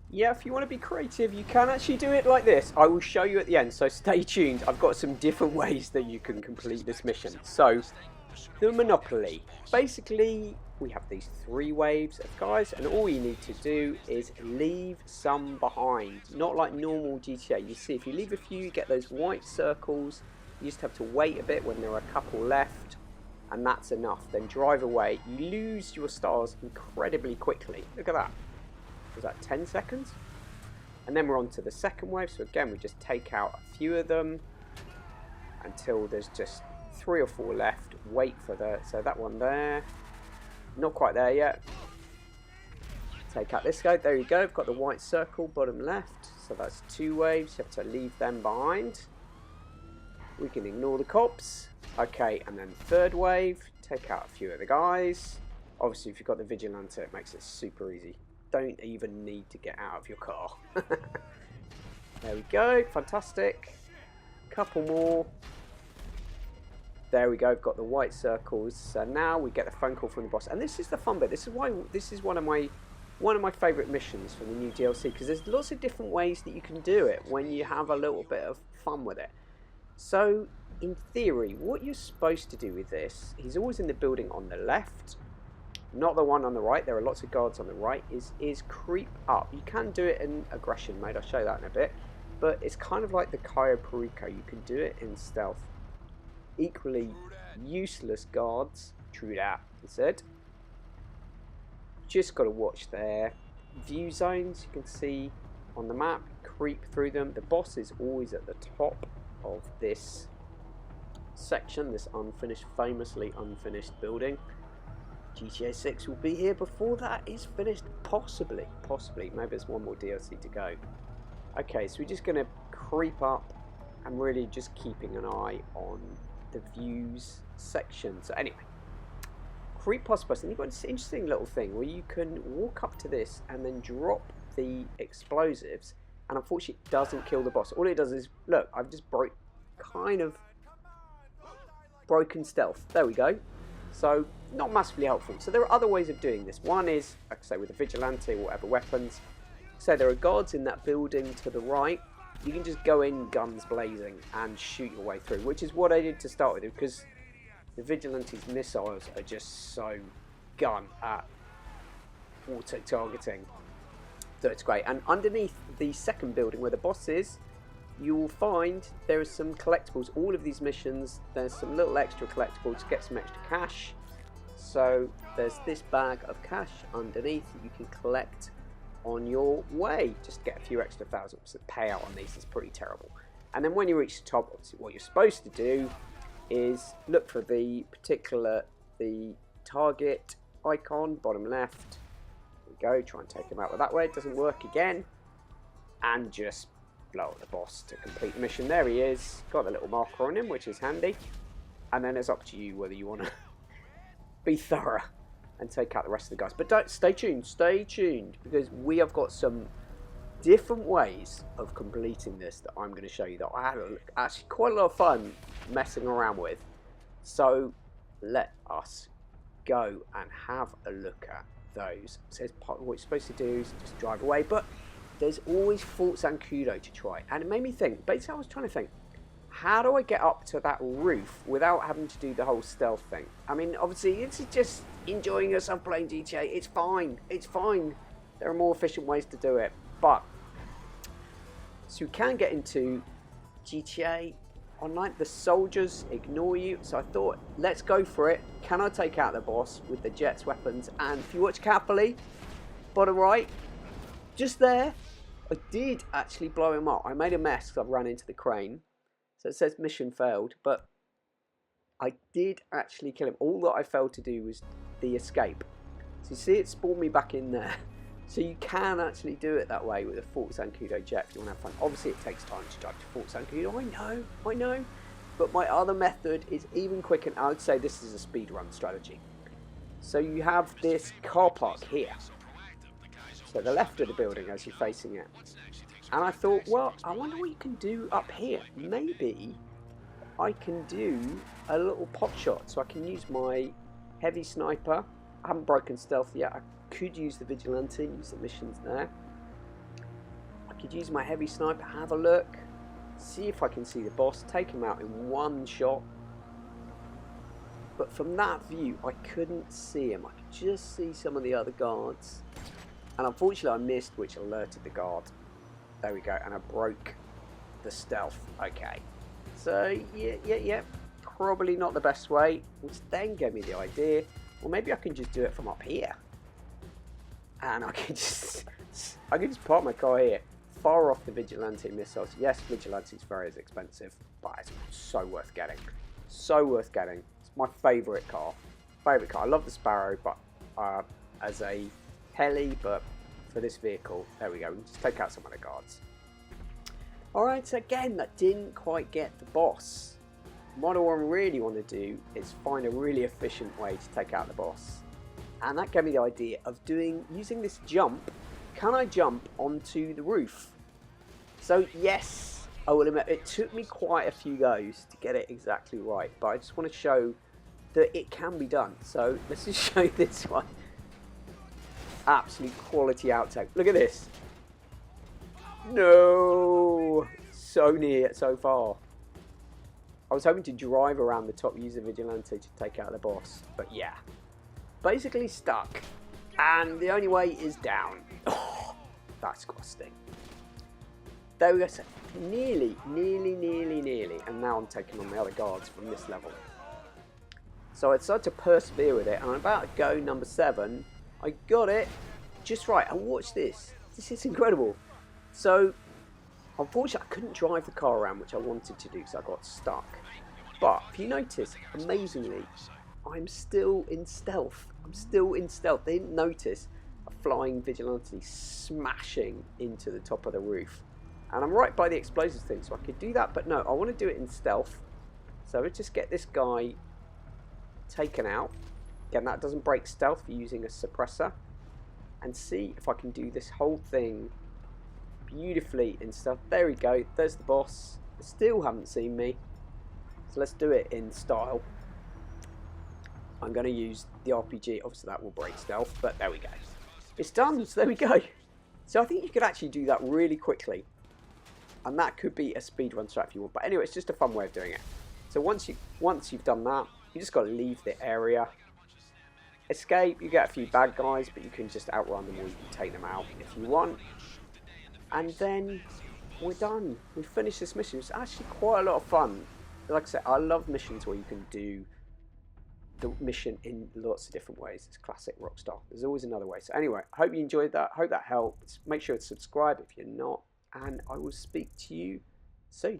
Yeah, if you want to be creative, you can actually do it like this. I will show you at the end, so stay tuned. I've got some different ways that you can complete this mission. So, the Monopoly. Basically, we have these 3 waves of guys, and all you need to do is leave some behind. Not like normal GTA. You see, if you leave a few, you get those white circles. You just have to wait a bit when there are a couple left, and that's enough. Then drive away. You lose your stars incredibly quickly. Look at that. Was that 10 seconds? And then we're on to the second wave. So again, we just take out a few of them until there's just 3 or 4 left. Wait for so that one there, not quite there yet. Take out this guy. There you go. I've got the white circle bottom left. So that's 2 waves. You have to leave them behind. We can ignore the cops. Okay, and then third wave. Take out a few of the guys. Obviously, if you've got the vigilante, it makes it super easy. Don't even need to get out of your car. There we go. Fantastic. Couple more. There we go. I've got the white circles. So now we get the phone call from the boss, and this is the fun bit. This is why this is one of my favourite missions for the new DLC, because there's lots of different ways that you can do it when you have a little bit of fun with it. So in theory, what you're supposed to do with this, he's always in the building on the left. Not the one on the right. There are lots of guards on the right. Is creep up. You can do it in aggression mode. I'll show you that in a bit. But it's kind of like the Cayo Perico. You can do it in stealth. Equally useless guards. True that, he said. Just got to watch their view zones. You can see on the map. Creep through them. The boss is always at the top of this section. This unfinished, famously unfinished building. GTA 6 will be here before that is finished, possibly, maybe there's one more DLC to go. Okay, so we're just going to creep up and really just keeping an eye on the views section. So anyway, creep past us, and you've got this interesting little thing where you can walk up to this and then drop the explosives, and unfortunately it doesn't kill the boss. All it does is, look, I've just broken stealth. There we go. So, not massively helpful. So there are other ways of doing this. One is, like I say, with a vigilante or whatever weapons. So there are guards in that building to the right. You can just go in guns blazing and shoot your way through, which is what I did to start with, because the vigilante's missiles are just so gun at auto-targeting. So it's great. And underneath the second building where the boss is, you will find there are some collectibles. All of these missions, there's some little extra collectibles to get some extra cash. So there's this bag of cash underneath that you can collect on your way. Just get a few extra thousands. The payout on these is pretty terrible. And then when you reach the top, obviously what you're supposed to do is look for the target icon, bottom left. There we go, try and take him out with that way. It doesn't work again. And just blow at the boss to complete the mission. There he is. Got the little marker on him, which is handy. And then it's up to you whether you want to be thorough and take out the rest of the guys. But don't, stay tuned, because we have got some different ways of completing this that I'm going to show you that I had actually quite a lot of fun messing around with. So let us go and have a look at those. It says what you're supposed to do is just drive away, but there's always Fort Zancudo to try. And it made me think, basically I was trying to think, how do I get up to that roof without having to do the whole stealth thing? I mean, obviously, it's just enjoying yourself playing GTA. It's fine. It's fine. There are more efficient ways to do it. But, so you can get into GTA Online. The soldiers ignore you. So I thought, let's go for it. Can I take out the boss with the jet's weapons? And if you watch carefully, bottom right, just there, I did actually blow him up. I made a mess because I ran into the crane. So it says mission failed, but I did actually kill him. All that I failed to do was the escape. So you see it spawned me back in there. So you can actually do it that way with a Fort Zancudo jet if you want to have fun. Obviously it takes time to drive to Fort Zancudo, I know. But my other method is even quicker, and I would say this is a speedrun strategy. So you have this car park here. So the left of the building as you're facing it. And I thought, well, I wonder what you can do up here. Maybe I can do a little pot shot. So I can use my heavy sniper. I haven't broken stealth yet. I could use the vigilante, use the missions there. could use my heavy sniper, have a look, see if I can see the boss, take him out in one shot. But from that view, I couldn't see him. I could just see some of the other guards. And unfortunately, I missed, which alerted the guard. There we go. And I broke the stealth. Okay. So, yeah. Probably not the best way. Which then gave me the idea, well, maybe I can just do it from up here. And I can just park my car here, fire off the Vigilante missiles. Yes, Vigilante's very expensive, but it's so worth getting. So worth getting. It's my favourite car. I love the Sparrow, but as a heli, but for this vehicle, there we go. We can just take out some of the guards. Alright, so again, that didn't quite get the boss. What I really want to do is find a really efficient way to take out the boss. And that gave me the idea of using this jump. Can I jump onto the roof? So yes, I will admit it took me quite a few goes to get it exactly right, but I just want to show that it can be done. So let's just show this one. Absolute quality outtake. Look at this. No, so near, so far. I was hoping to drive around the top, use the Vigilante to take out the boss, but yeah. Basically stuck, and the only way is down. Oh, that's got to sting. There we go, so nearly, and now I'm taking on the other guards from this level. So I decided to persevere with it, and I'm about to go number 7. I got it just right, and watch this. This is incredible. So, unfortunately, I couldn't drive the car around, which I wanted to do, so I got stuck. But if you notice, amazingly, I'm still in stealth. They didn't notice a flying Vigilante smashing into the top of the roof. And I'm right by the explosives thing, so I could do that, but no, I want to do it in stealth. So let's just get this guy taken out. Again, that doesn't break stealth for using a suppressor. And see if I can do this whole thing beautifully in stealth. There we go, there's the boss. They still haven't seen me. So let's do it in style. I'm going to use the RPG. Obviously that will break stealth, but there we go. It's done, so there we go. So I think you could actually do that really quickly. And that could be a speedrun strat if you want. But anyway, it's just a fun way of doing it. So once you've done that, you just got to leave the area. Escape, you get a few bad guys, but you can just outrun them or you can take them out if you want. And then we're done. We finished this mission. It's actually quite a lot of fun. Like I said, I love missions where you can do the mission in lots of different ways. It's classic Rockstar. There's always another way. So anyway, I hope you enjoyed that. Hope that helped. Make sure to subscribe if you're not. And I will speak to you soon.